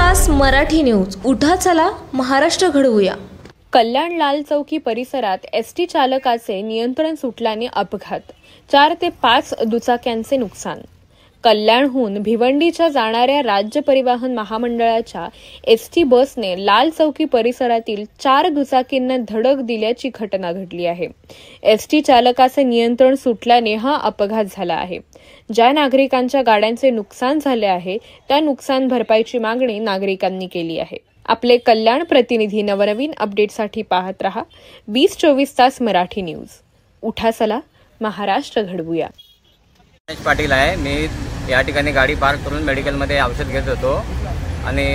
तास मराठी न्यूज. उठा चला महाराष्ट्र घडवूया. कल्याण लाल चौकी परिसरात एसटी चालकाचे नियंत्रण सुटल्याने अपघात, 4 ते 5 दुचाक्यांचे नुकसान. कल्याणहून भिवंडीच्या जाणाऱ्या राज्य परिवहन महामंडळाच्या एसटी बसने लाल चौकी परिसरातील 4 दुचाकींना धडक दिल्याची घटना घडली आहे. एसटी चालकाचे नियंत्रण सुटल्याने हा अपघात झाला आहे. ज्या नागरिकांच्या गाड्यांचे नुकसान झाले आहे त्या नुकसान भरपाईची मागणी नागरिकांनी केली आहे. आपले कल्याण प्रतिनिधी नवनवीन अपडेटसाठी पाहत रहा 20-24 तास मराठी न्यूज. उठा चला महाराष्ट्र घडवूया. पाटील आहे. मी या ठिकाणी गाडी पार्क करून मेडिकलमध्ये औषध घेत होतो आणि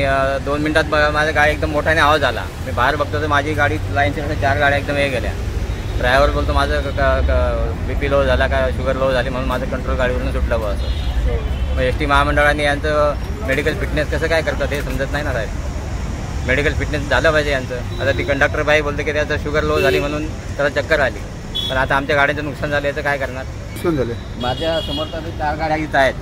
2 मिनिटात माझ्या गाडी एकदम मोठ्याने आवाज आला. मी बाहेर बघतो तर माझी गाडी लाईनच्या 4 गाड्या एकदम हे गेल्या. ड्रायव्हर बोलतो माझं BP लो झाला का शुगर लो झाली म्हणून माझं कंट्रोल गाडीवरून सुटलं बा असं. मग एसटी महामंडळाने यांचं मेडिकल फिटनेस कसं काय करतात हे समजत नाही ना साहेब. मेडिकल फिटनेस झालं पाहिजे यांचं. आता ती कंडक्टर बाई बोलते की त्याचं शुगर लो झाली म्हणून त्याला चक्कर आली, पण आता आमच्या गाड्यांचं नुकसान झालं याचं काय करणार. माझ्या समोर तर 4 गाड्या इथं आहेत.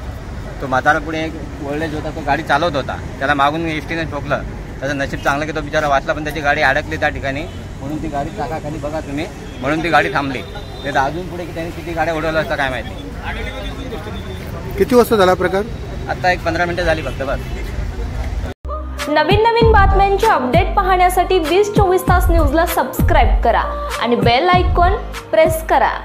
तो म्हातारा पुढे एक वळलेज होता, तो गाडी चालवत होता, त्याला मागून एसटीने ठोकलं. त्याचं नशीब चांगलं की तो बिचारा वाचला, पण त्याची गाडी अडकली त्या ठिकाणी म्हणून ती गाडी चाकाखाली बघा तुम्ही, म्हणून ती गाडी थांबली. नाही तर अजून पुढे की त्यांनी किती गाड्या उडवल्या असता काय माहिती. किती वाजता झाला प्रकार? आता एक 15 मिनिटं झाली फक्त बस. नवीन बातम्यांचे अपडेट पाहण्यासाठी 20-24 तास न्यूजला सबस्क्राईब करा आणि बेल आयकॉन प्रेस करा.